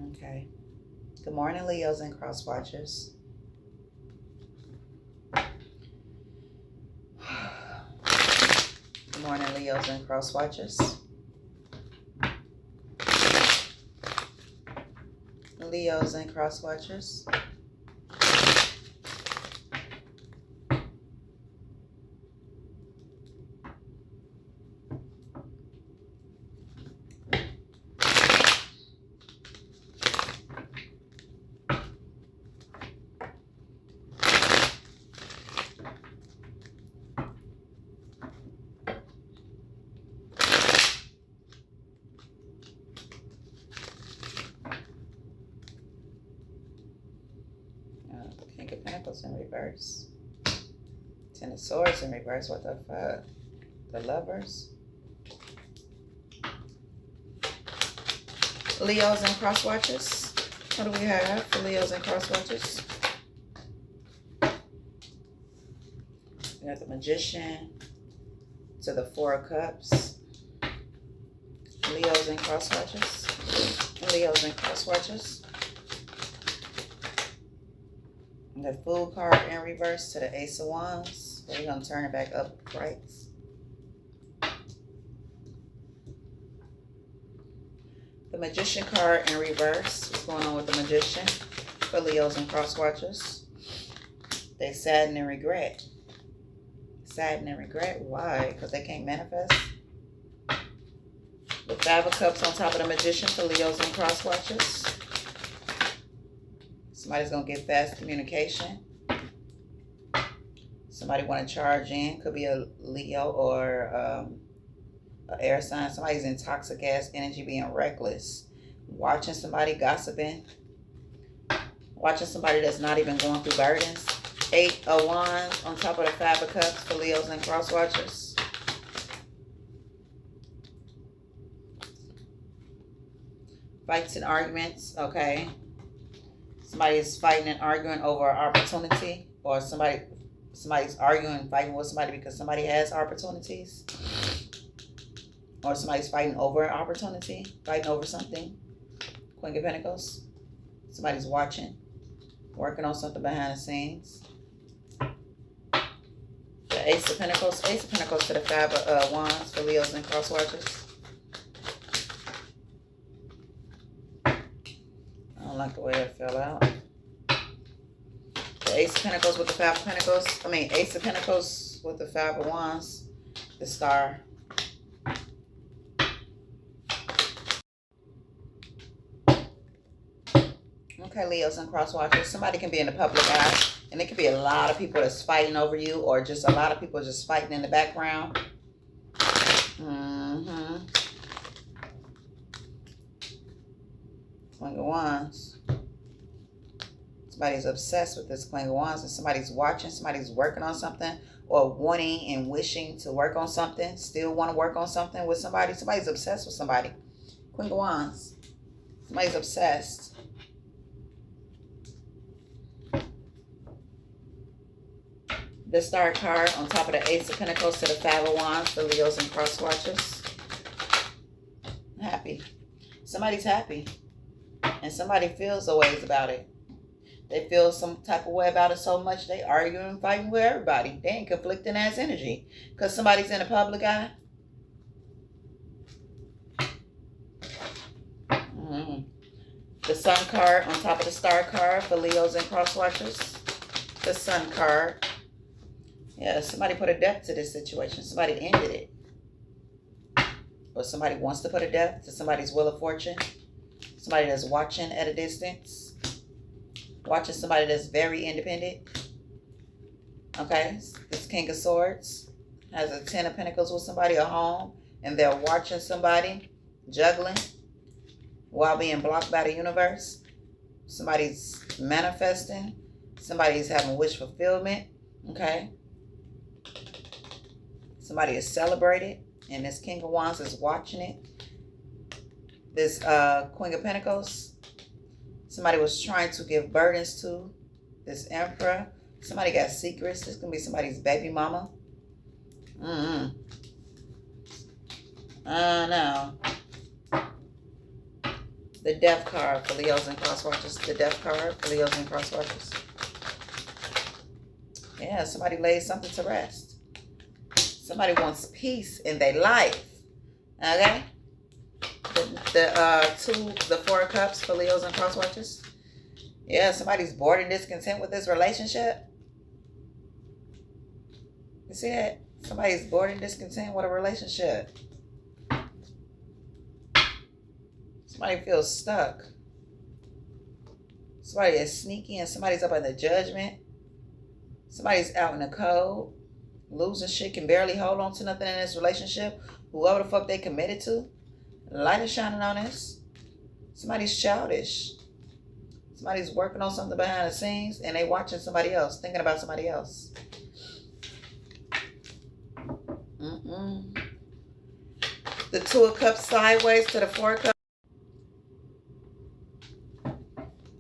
Okay. Good morning, Leos and cross watchers. Good morning, Leos and cross watchers. Leos and cross watchers. King of Pentacles in reverse. Ten of Swords in reverse. What the fuck? The Lovers. Leos and cross watchers. What do we have for Leos and cross watchers? We have the Magician to the Four of Cups. Leos and cross watchers. Leos and cross watchers. The Fool card in reverse to the Ace of Wands. We're going to turn it back upright. The Magician card in reverse. What's going on with the Magician for Leos and cross watchers? They sadden and regret. Sadden and regret. Why? Because they can't manifest. The Five of Cups on top of the Magician for Leos and cross watchers. Somebody's going to get fast communication. Somebody want to charge in. Could be a Leo or an air sign. Somebody's in toxic ass energy, being reckless. Watching somebody gossiping. Watching somebody that's not even going through burdens. Eight of Wands on top of the Five of Cups for Leos and cross watchers. Fights and arguments. Okay. Somebody's fighting and arguing over an opportunity, or somebody's arguing and fighting with somebody because somebody has opportunities, or somebody's fighting over an opportunity, fighting over something. Queen of Pentacles. Somebody's watching, working on something behind the scenes. The Ace of Pentacles. Ace of Pentacles to the Five of Wands for Leos and cross watchers. I don't like the way that fell out. The Ace of Pentacles with the Five of Pentacles. Ace of Pentacles with the Five of Wands. The Star. Okay, Leos and cross watchers. Somebody can be in the public eye, and it could be a lot of people that's fighting over you, or just a lot of people just fighting in the background. Queen of Wands. Somebody's obsessed with this Queen of Wands, and somebody's watching, somebody's working on something, or wanting and wishing to work on something, still want to work on something with somebody. Somebody's obsessed with somebody. Queen of Wands. Somebody's obsessed. The Star card on top of the Ace of Pentacles to the Five of Wands for Leos and cross watchers. Happy. Somebody's happy. And somebody feels the ways about it. They feel some type of way about it so much they argue and fighting with everybody. They ain't conflicting ass energy. Because somebody's in the public eye. The Sun card on top of the Star card for Leos and cross watchers. The Sun card. Yeah, somebody put a death to this situation. Somebody ended it. Or somebody wants to put a death to somebody's wheel of fortune. Somebody that's watching at a distance. Watching somebody that's very independent. Okay, this King of Swords has a Ten of Pentacles with somebody at home. And they're watching somebody juggling while being blocked by the universe. Somebody's manifesting. Somebody's having wish fulfillment. Okay. Somebody is celebrated. And this King of Wands is watching it. This Queen of Pentacles. Somebody was trying to give burdens to. This Emperor. Somebody got secrets. This can be somebody's baby mama. No. The Death card for Leos and cross watchers. The Death card for Leos and cross watchers. Yeah, somebody lays something to rest. Somebody wants peace in their life. Okay? The Four of Cups for Leos and cross watchers. Yeah, somebody's bored and discontent with this relationship. You see that? Somebody's bored and discontent with a relationship. Somebody feels stuck. Somebody is sneaky and somebody's up in the judgment. Somebody's out in the cold. Losing shit, can barely hold on to nothing in this relationship. Whoever the fuck they committed to. Light is shining on this. Somebody's childish. Somebody's working on something behind the scenes and they watching somebody else, thinking about somebody else. The Two of Cups sideways to the Four of Cups.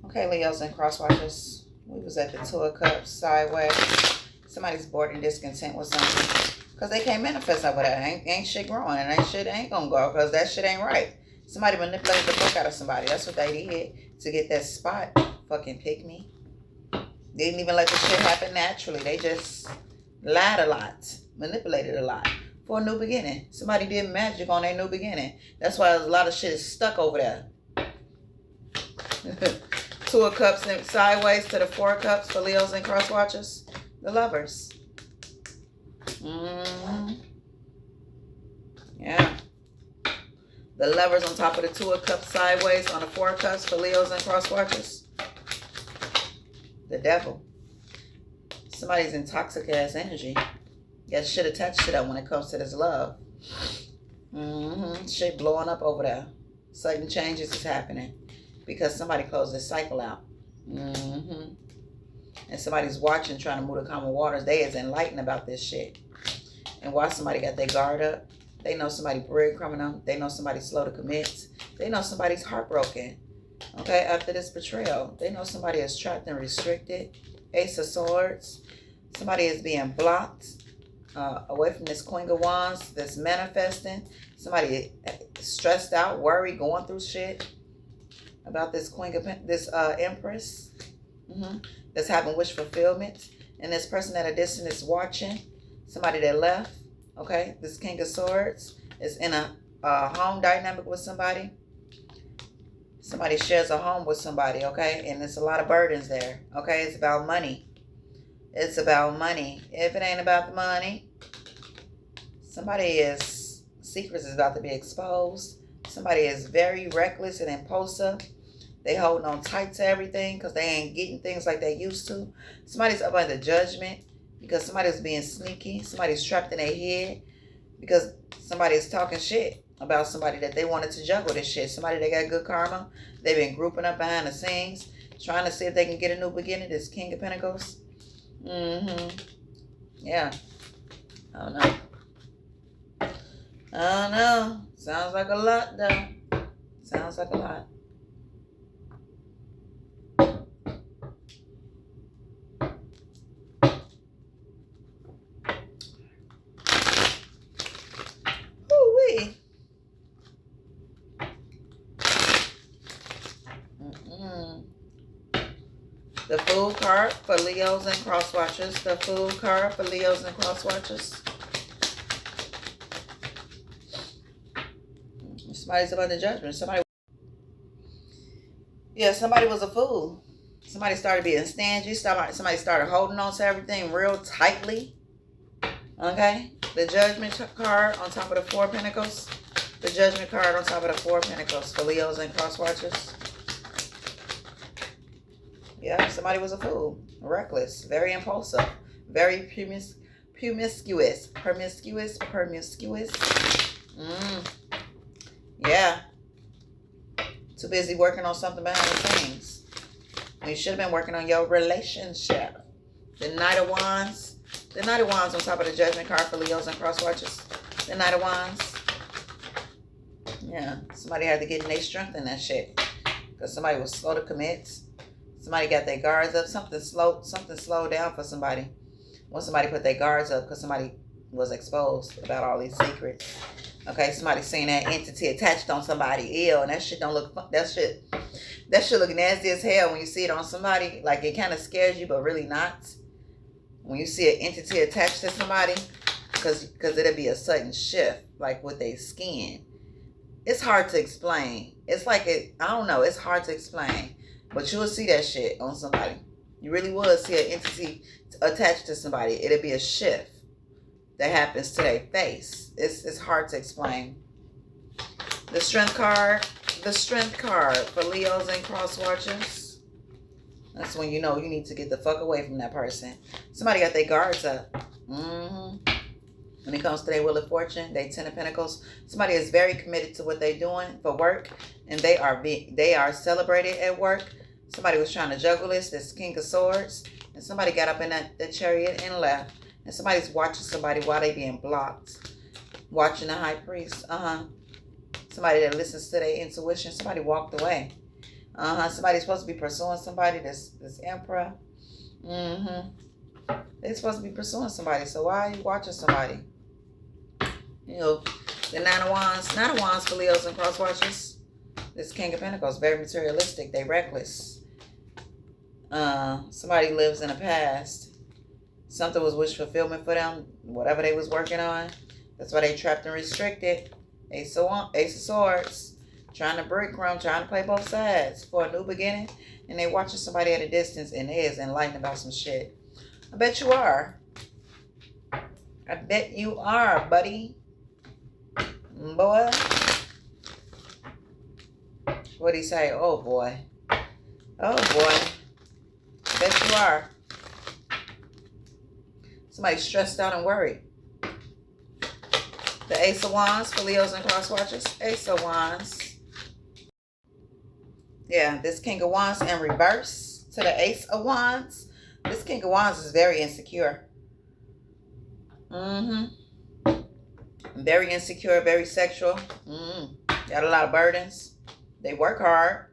Okay, Leos and cross watchers. We was at the Two of Cups sideways. Somebody's bored and discontent with something. Because they can't manifest over that. Ain't shit growing. And shit ain't going to go. Because that shit ain't right. Somebody manipulated the fuck out of somebody. That's what they did. To get that spot. Fucking pick me. They didn't even let the shit happen naturally. They just lied a lot. Manipulated a lot. For a new beginning. Somebody did magic on their new beginning. That's why a lot of shit is stuck over there. Two of Cups and sideways to the Four of Cups for Leos and cross watchers. The Lovers. Yeah. The Lovers on top of the Two of Cups sideways on the Four of Cups for Leos and cross watchers. The Devil. Somebody's in toxic ass energy. Got shit attached to that when it comes to this love. Shit blowing up over there. Sudden changes is happening. Because somebody closed this cycle out. And somebody's watching, trying to move the common waters. They is enlightened about this shit. And while somebody got their guard up, they know somebody breadcrumbing them. They know somebody's slow to commit. They know somebody's heartbroken. Okay, after this betrayal. They know somebody is trapped and restricted. Ace of Swords. Somebody is being blocked away from this Queen of Wands that's manifesting. Somebody stressed out, worried, going through shit about this Queen of this Empress that's having wish fulfillment. And this person at a distance is watching. Somebody that left. Okay, this King of Swords is in a home dynamic with somebody. Somebody shares a home with somebody, okay? And there's a lot of burdens there, okay? It's about money. It's about money. If it ain't about the money, secrets is about to be exposed. Somebody is very reckless and impulsive. They holding on tight to everything because they ain't getting things like they used to. Somebody's up under judgment because somebody's being sneaky. Somebody's trapped in their head because somebody's talking shit about somebody that they wanted to juggle this shit. Somebody that got good karma. They've been grouping up behind the scenes, trying to see if they can get a new beginning. This King of Pentacles. Yeah. I don't know. Sounds like a lot, though. Sounds like a lot. Ooh-wee. The Fool card for Leos and cross watchers. The Fool card for Leos and cross watchers. Somebody's about the judgment. Somebody was a fool. Somebody started being stingy. Somebody started holding on to everything real tightly. Okay? The Judgment card on top of the Four of Pentacles. The Judgment card on top of the Four of Pentacles for Leos and cross watchers. Yeah, somebody was a fool. Reckless. Very impulsive. Very promiscuous. Yeah. Too busy working on something behind the scenes. You should have been working on your relationship. The Knight of Wands. The Knight of Wands on top of the Judgment card for Leos and cross watchers. The Knight of Wands. Yeah. Somebody had to get in their strength in that shit. Because somebody was slow to commit. Somebody got their guards up. Something slowed down for somebody. When somebody put their guards up because somebody was exposed about all these secrets. Okay, somebody seen that entity attached on somebody ill, and that shit don't look fun. That shit look nasty as hell when you see it on somebody. Like, it kind of scares you, but really not. When you see an entity attached to somebody, because it'll be a sudden shift, like with their skin. It's hard to explain. It's like I don't know. It's hard to explain, but you will see that shit on somebody. You really will see an entity attached to somebody. It'll be a shift that happens to their face. It's hard to explain. The strength card for Leos and cross watchers. That's when you know you need to get the fuck away from that person. Somebody got their guards up. When it comes to their wheel of fortune, they 10 of Pentacles. Somebody is very committed to what they're doing for work, and they are celebrated at work. Somebody was trying to juggle this King of Swords, and somebody got up in the chariot and left. And somebody's watching somebody while they being blocked. Watching the high priest. Somebody that listens to their intuition. Somebody walked away. Somebody's supposed to be pursuing somebody. This emperor. They're supposed to be pursuing somebody. So why are you watching somebody? You know, the Nine of Wands for Leos and cross watchers. This King of Pentacles, very materialistic. They reckless. Somebody lives in the past. Something was wish fulfillment for them. Whatever they was working on. That's why they trapped and restricted. Ace of Swords. Trying to breadcrumb, trying to play both sides for a new beginning. And they watching somebody at a distance, and they is enlightened about some shit. I bet you are. I bet you are, buddy. Boy. What'd he say? Oh, boy. Oh, boy. Bet you are. Somebody's stressed out and worried. The Ace of Wands for Leos and cross watchers. Ace of Wands. Yeah, this King of Wands in reverse to the Ace of Wands. This King of Wands is very insecure. Very insecure, very sexual. Got a lot of burdens. They work hard.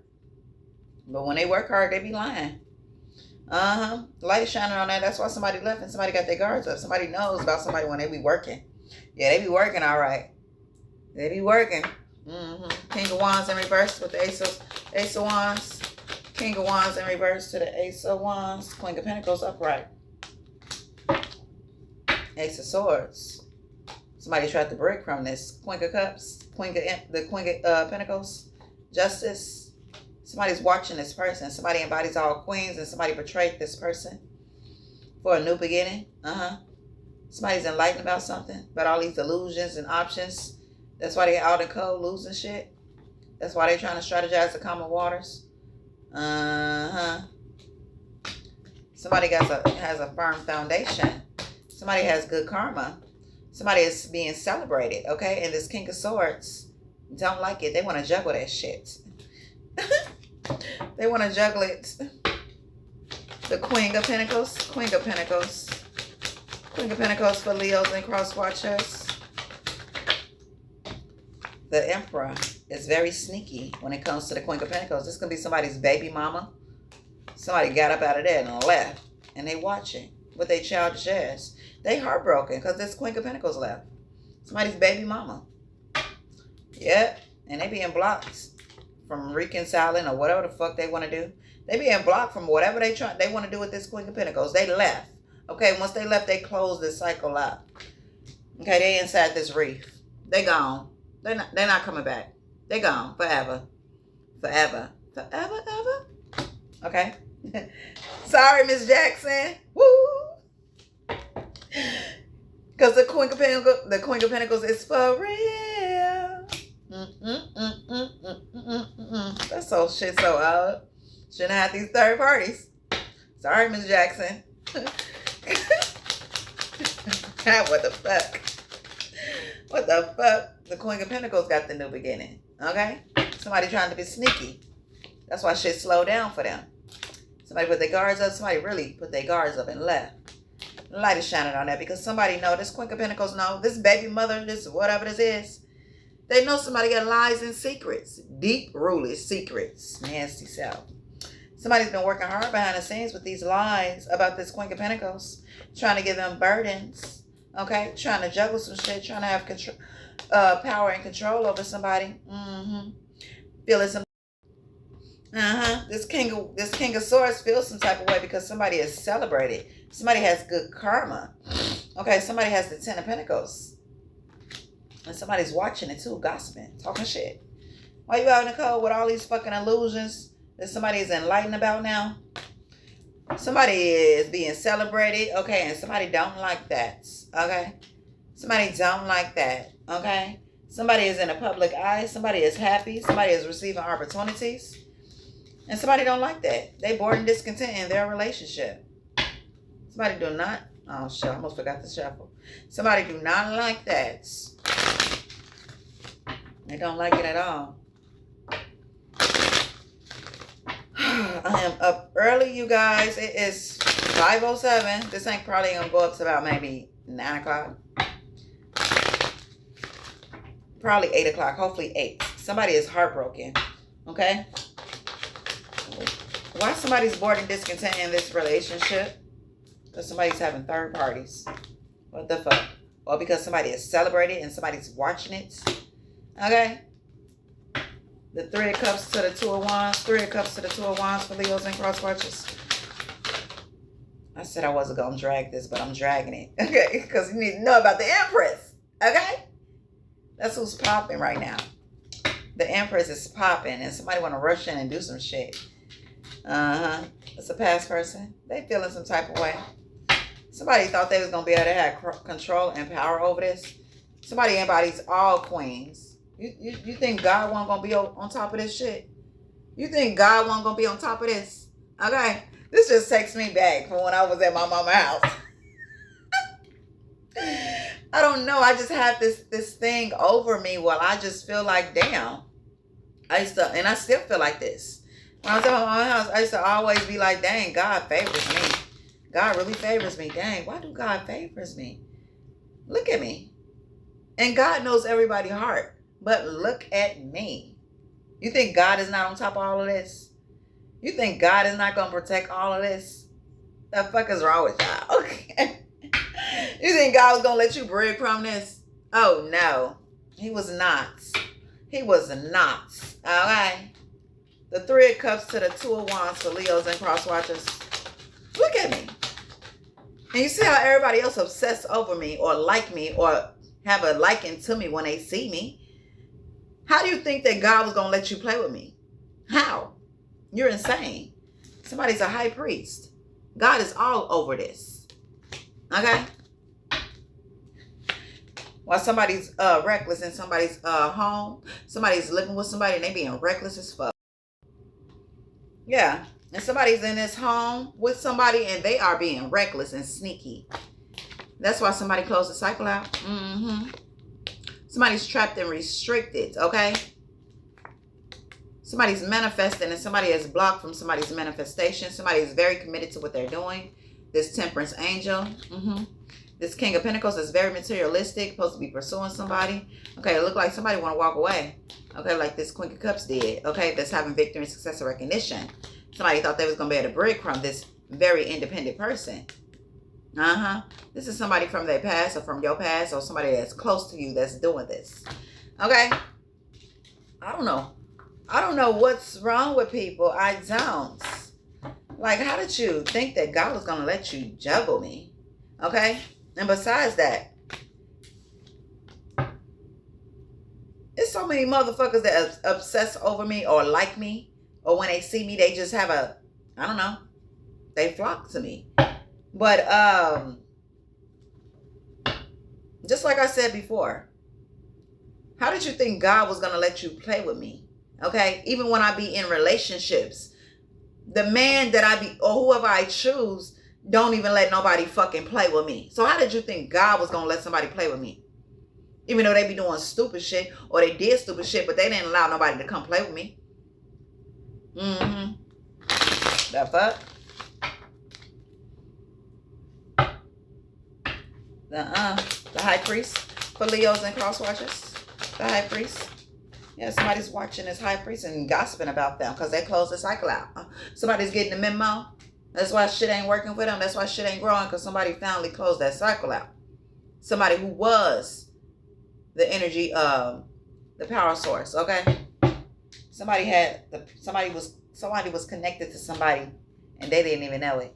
But when they work hard, they be lying. Light is shining on that. That's why somebody left and somebody got their guards up. Somebody knows about somebody when they be working. Yeah, they be working all right. They be working. King of Wands in reverse with the Ace of Wands. King of Wands in reverse to the Ace of Wands. Queen of Pentacles upright. Ace of Swords. Somebody tried to breadcrumb this. Queen of Cups. The Queen of Pentacles. Justice. Somebody's watching this person. Somebody embodies all queens, and somebody betrayed this person for a new beginning. Somebody's enlightened about something, about all these illusions and options. That's why they out in cold losing shit. That's why they trying to strategize the common waters. Somebody has a firm foundation. Somebody has good karma. Somebody is being celebrated, okay? And this King of Swords don't like it. They want to juggle that shit. They want to juggle it. The Queen of Pentacles. Queen of Pentacles. Queen of Pentacles for Leos and cross watchers. The Emperor is very sneaky when it comes to the Queen of Pentacles. This is going to be somebody's baby mama. Somebody got up out of there and left. And they watching with their childish ass. They heartbroken because this Queen of Pentacles left. Somebody's baby mama. Yep. And they being blocked from reconciling or whatever the fuck they want to do. They being blocked from whatever they want to do with this Queen of Pentacles. They left. Okay, once they left, they closed this cycle out. Okay, they inside this reef. They gone. They're not coming back. They gone forever. Forever. Forever, ever. Okay. Sorry, Miss Jackson. Woo! Because the Queen of Pentacles is for real. That's so shit so odd. Shouldn't have these third parties. Sorry, Miss Jackson. What the fuck? What the fuck? The Queen of Pentacles got the new beginning. Okay? Somebody trying to be sneaky. That's why shit slowed down for them. Somebody put their guards up. Somebody really put their guards up and left. The light is shining on that because somebody know. This Queen of Pentacles know. This baby mother, this whatever this is. They know somebody got lies and secrets. Deep, rooted secrets. Nasty self. Somebody's been working hard behind the scenes with these lies about this Queen of Pentacles. Trying to give them burdens. Okay? Trying to juggle some shit. Trying to have power and control over somebody. Feeling some. This king of swords feels some type of way because somebody is celebrated. Somebody has good karma. Okay, somebody has the 10 of Pentacles. And somebody's watching it too, gossiping, talking shit. Why you out in the cold with all these fucking illusions that somebody is enlightened about now? Somebody is being celebrated, okay, and somebody don't like that, okay? Somebody don't like that, okay? Somebody is in a public eye. Somebody is happy. Somebody is receiving opportunities. And somebody don't like that. They bored and discontent in their relationship. Somebody do not. Oh, shit. I almost forgot to shuffle. Somebody do not like that. They don't like it at all. I am up early, you guys. It is 5:07. This ain't probably going to go up to about maybe 9 o'clock. Probably 8 o'clock. Hopefully 8. Somebody is heartbroken. Okay? Why somebody's bored and discontent in this relationship? Because somebody's having third parties. What the fuck? Or because somebody is celebrated and somebody's watching it. Okay? The 3 of Cups to the 2 of Wands. 3 of Cups to the 2 of Wands for Leos and cross watchers. I said I wasn't going to drag this, but I'm dragging it. Okay? Because you need to know about the Empress. Okay? That's who's popping right now. The Empress is popping and somebody want to rush in and do some shit. It's a past person. They feeling some type of way. Somebody thought they was going to be able to have control and power over this. Somebody embodies all queens. You think God wasn't going to be on top of this shit? You think God wasn't going to be on top of this? Okay? This just takes me back from when I was at my mama's house. I don't know. I just have this thing over me where I just feel like, damn. And I still feel like this. When I was at my mama's house, I used to always be like, dang, God favors me. God really favors me. Dang, why do God favors me? Look at me. And God knows everybody's heart. But look at me. You think God is not on top of all of this? You think God is not going to protect all of this? The fuck is wrong with y'all? Okay. You think God was going to let you breadcrumb this? Oh, no. He was not. He was not. All right. The 3 of Cups to the 2 of Wands for Leos and cross watchers. Look at me. And you see how everybody else obsess over me or like me or have a liking to me when they see me? How do you think that God was going to let you play with me? How? You're insane. Somebody's a high priest. God is all over this. Okay? While somebody's reckless in somebody's home, somebody's living with somebody and they being reckless as fuck. Yeah. And somebody's in this home with somebody and they are being reckless and sneaky. That's why somebody closed the cycle out. Somebody's trapped and restricted, okay? Somebody's manifesting and somebody is blocked from somebody's manifestation. Somebody is very committed to what they're doing. This Temperance Angel. This King of Pentacles is very materialistic, supposed to be pursuing somebody. Okay, it looked like somebody want to walk away. Okay, like this Queen of Cups did. Okay, that's having victory and success and recognition. Somebody thought they was going to be able to breadcrumb this very independent person. This is somebody from their past or from your past or somebody that's close to you that's doing this. Okay? I don't know. I don't know what's wrong with people. I don't. Like, how did you think that God was going to let you juggle me? Okay? And besides that, there's so many motherfuckers that obsess over me or like me. Or when they see me, they just have I don't know. They flock to me. But, just like I said before, how did you think God was going to let you play with me? Okay? Even when I be in relationships, the man that I be, or whoever I choose, don't even let nobody fucking play with me. So how did you think God was going to let somebody play with me? Even though they be doing stupid shit, or they did stupid shit, but they didn't allow nobody to come play with me. The fuck? The High Priest for Leos and cross watchers. The High Priest. Yeah, somebody's watching this High Priest and gossiping about them because they closed the cycle out. Somebody's getting the memo. That's why shit ain't working for them. That's why shit ain't growing, because somebody finally closed that cycle out. Somebody who was the energy of the power source, okay? Somebody was connected to somebody and they didn't even know it.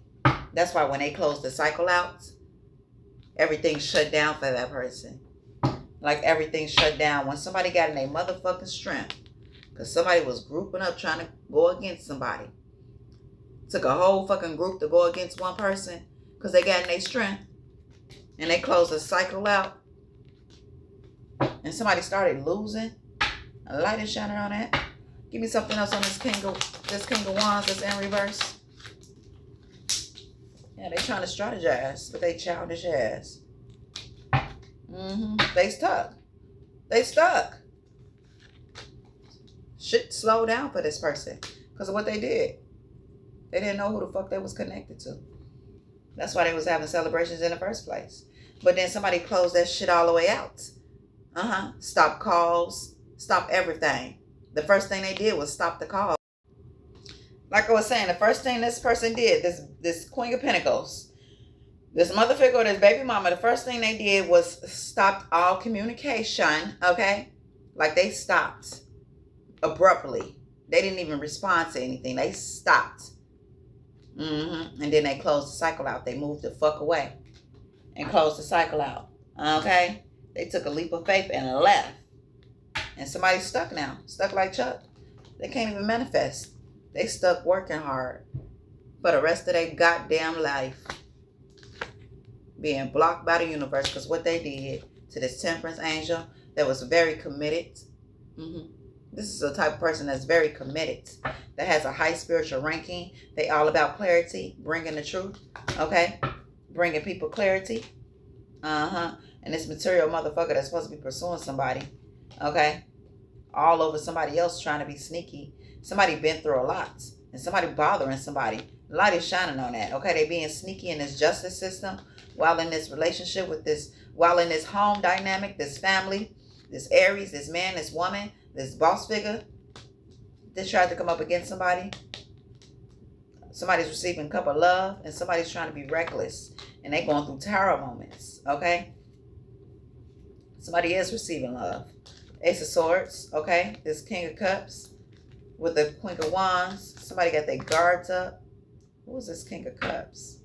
That's why when they closed the cycle out, everything shut down for that person. Like everything shut down when somebody got in their motherfucking strength. Because somebody was grouping up trying to go against somebody. Took a whole fucking group to go against one person because they got in their strength. And they closed the cycle out. And somebody started losing. A light is shining on that. Give me something else on this King of Wands that's in reverse. Yeah, they trying to strategize with they childish ass. They stuck. They stuck. Shit slowed down for this person because of what they did. They didn't know who the fuck they was connected to. That's why they was having celebrations in the first place. But then somebody closed that shit all the way out. Stop calls. Stop everything. The first thing they did was stop the call. Like I was saying, the first thing this person did, this Queen of Pentacles, this mother figure, this baby mama, the first thing they did was stop all communication, okay? Like they stopped abruptly. They didn't even respond to anything. They stopped. And then they closed the cycle out. They moved the fuck away and closed the cycle out, okay? They took a leap of faith and left. And somebody's stuck now. Stuck like Chuck. They can't even manifest. They stuck working hard for the rest of their goddamn life. Being blocked by the universe because what they did to this temperance angel that was very committed. This is a type of person that's very committed. That has a high spiritual ranking. They all about clarity. Bringing the truth. Okay? Bringing people clarity. And this material motherfucker that's supposed to be pursuing somebody. Okay? All over somebody else trying to be sneaky. Somebody been through a lot. And somebody bothering somebody. Light is shining on that. Okay? They being sneaky in this justice system. While in this relationship with this. While in this home dynamic. This family. This Aries. This man. This woman. This boss figure. They tried to come up against somebody. Somebody's receiving a cup of love. And somebody's trying to be reckless. And they going through terror moments. Okay? Somebody is receiving love. Ace of Swords, okay? This King of Cups with the Queen of Wands. Somebody got their guards up. Who is this King of Cups?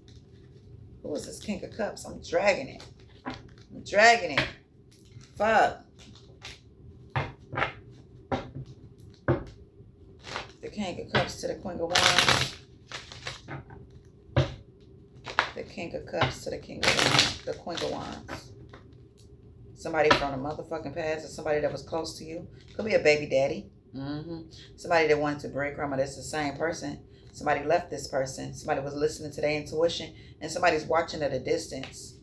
Who is this King of Cups? I'm dragging it. I'm dragging it. Fuck. The King of Cups to the Queen of Wands. The King of Cups to the King of Wands. The Queen of Wands. Somebody from the motherfucking past or somebody that was close to you. Could be a baby daddy. Somebody that wanted to break from it. It's the same person. Somebody left this person. Somebody was listening to their intuition. And somebody's watching at a distance.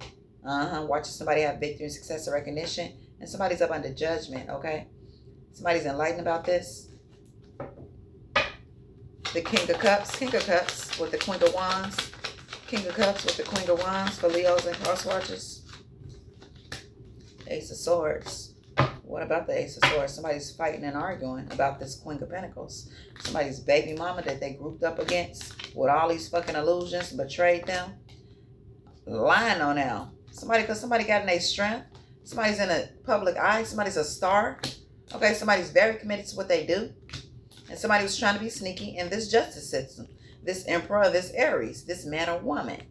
Watching somebody have victory, success, or recognition. And somebody's up under judgment, okay? Somebody's enlightened about this. The King of Cups. King of Cups with the Queen of Wands. King of Cups with the Queen of Wands for Leos and cross watchers. Ace of Swords. What about the Ace of Swords? Somebody's fighting and arguing about this Queen of Pentacles. Somebody's baby mama that they grouped up against with all these fucking illusions, betrayed them. Lying on them. Because somebody got in their strength. Somebody's in a public eye. Somebody's a star. Okay, somebody's very committed to what they do. And somebody was trying to be sneaky in this justice system. This Emperor, this Aries, this man or woman.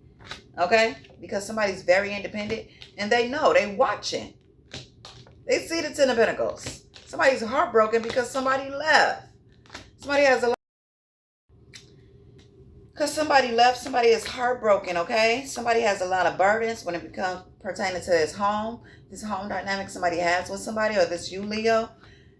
Okay? Because somebody's very independent and they know, they watching. They see the Ten of Pentacles. Somebody's heartbroken because somebody left. Somebody has a... Because somebody left, somebody is heartbroken, okay? Somebody has a lot of burdens when it becomes pertaining to this home dynamic somebody has with somebody, or this you, Leo.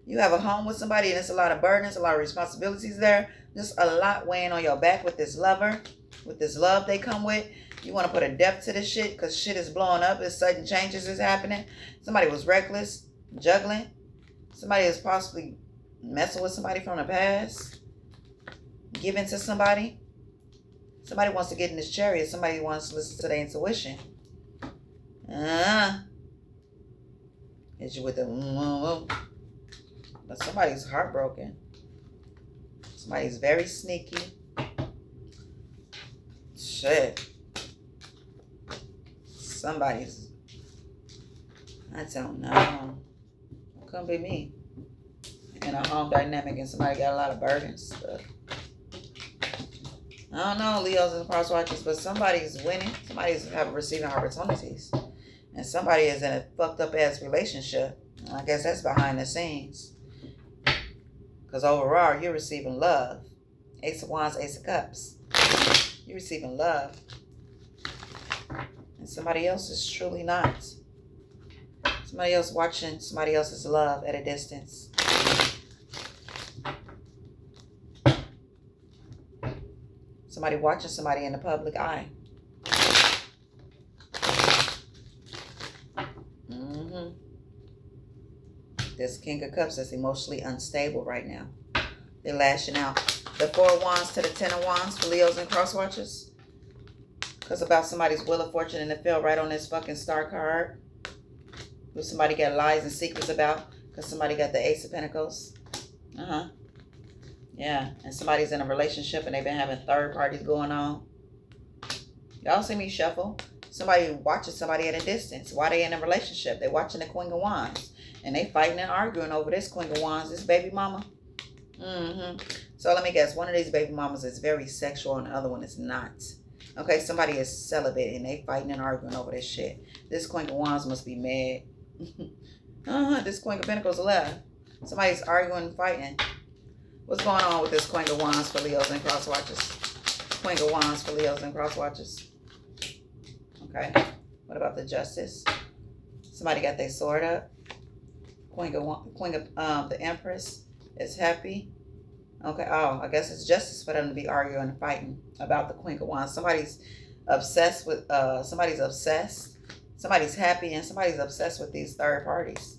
You have a home with somebody and there's a lot of burdens, a lot of responsibilities there. Just a lot weighing on your back with this lover, with this love they come with. You want to put a depth to this shit because shit is blowing up. There's sudden changes is happening. Somebody was reckless, juggling. Somebody is possibly messing with somebody from the past. Giving to somebody. Somebody wants to get in this chariot. Somebody wants to listen to their intuition. Hit you with the... But somebody's heartbroken. Somebody's very sneaky. Shit. Somebody's... I don't know. Couldn't be me. In a home dynamic and somebody got a lot of burdens. I don't know, Leos and cross watchers, but somebody's winning. Somebody's receiving opportunities. And somebody is in a fucked up ass relationship. I guess that's behind the scenes. Because overall, you're receiving love. Ace of Wands, Ace of Cups. You're receiving love. And somebody else is truly not. Somebody else watching somebody else's love at a distance. Somebody watching somebody in the public eye. This King of Cups is emotionally unstable right now. They're lashing out. The 4 of Wands to the 10 of Wands for Leos and cross watchers. Because about somebody's wheel of fortune and it fell right on this fucking star card. Who somebody got lies and secrets about. Because somebody got the Ace of Pentacles. Yeah. And somebody's in a relationship and they've been having third parties going on. Y'all see me shuffle? Somebody watching somebody at a distance. Why they in a relationship? They watching the Queen of Wands. And they fighting and arguing over this Queen of Wands, this baby mama. So let me guess. One of these baby mamas is very sexual and the other one is not. Okay, somebody is celibate and they fighting and arguing over this shit. This Queen of Wands must be mad. This Queen of Pentacles left. Somebody's arguing and fighting. What's going on with this Queen of Wands for Leos and cross watchers? Queen of Wands for Leos and cross watchers. Okay. What about the Justice? Somebody got their sword up. Queen of the Empress is happy. Okay. Oh, I guess it's justice for them to be arguing and fighting about the Queen of Wands. Somebody's obsessed with. Somebody's obsessed. Somebody's happy and somebody's obsessed with these third parties.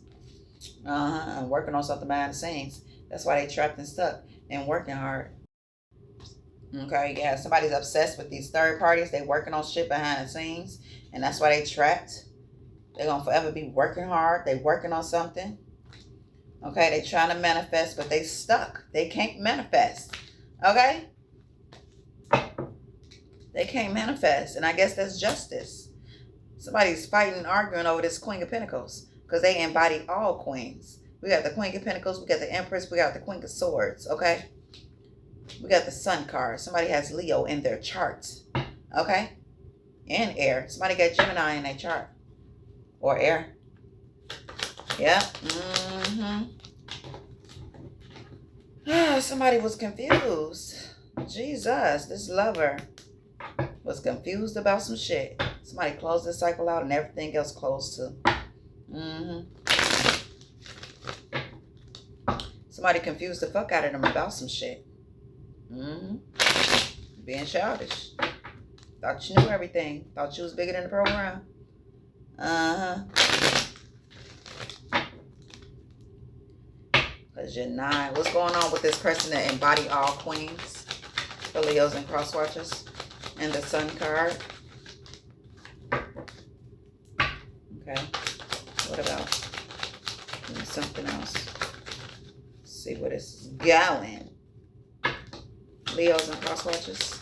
And working on something behind the scenes. That's why they trapped and stuck and working hard. Okay, yeah. Somebody's obsessed with these third parties. They working on shit behind the scenes, and that's why they trapped. They're gonna forever be working hard. They working on something. Okay, they trying to manifest, but they stuck. They can't manifest. Okay? They can't manifest. And I guess that's justice. Somebody's fighting and arguing over this Queen of Pentacles. Because they embody all queens. We got the Queen of Pentacles. We got the Empress. We got the Queen of Swords. Okay? We got the Sun card. Somebody has Leo in their chart. Okay? And air. Somebody got Gemini in their chart. Or air. Yeah. Somebody was confused. Jesus, this lover was confused about some shit. Somebody closed this cycle out and everything else closed too. Somebody confused the fuck out of them about some shit. Being childish. Thought you knew everything. Thought you was bigger than the program. Because you're 9. What's going on with this person that embody all queens? For Leos and cross watchers. And the Sun card. Okay. What about something else? Let's see what it's going. Leos and cross watchers.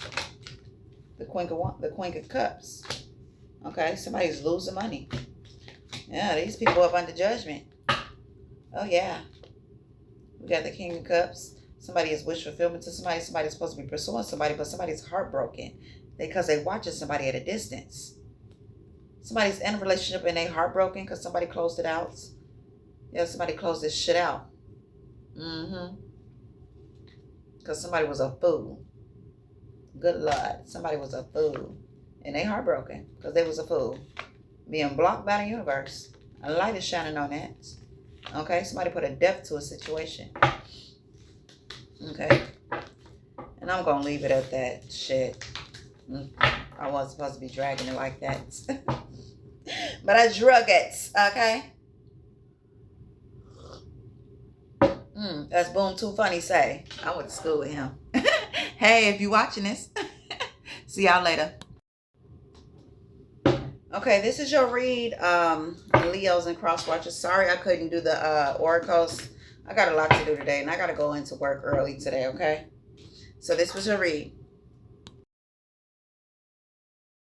The Queen of Cups. Okay, somebody's losing money. Yeah, these people up under judgment. Oh yeah. We got the King of Cups. Somebody is wish fulfillment to somebody. Somebody's supposed to be pursuing somebody, but somebody's heartbroken because they watching somebody at a distance. Somebody's in a relationship and they heartbroken because somebody closed it out. Yeah, somebody closed this shit out. Because somebody was a fool. Good Lord. Somebody was a fool. And they heartbroken because they was a fool. Being blocked by the universe. A light is shining on that. Okay, somebody put a depth to a situation. Okay. And I'm going to leave it at that. Shit. I wasn't supposed to be dragging it like that. But I drug it. Okay. That's Boom Too Funny say. I went to school with him. Hey, if you watching this. See y'all later. Okay, this is your read, Leos and cross watchers. Sorry I couldn't do the oracles. I got a lot to do today, and I got to go into work early today, okay? So this was your read.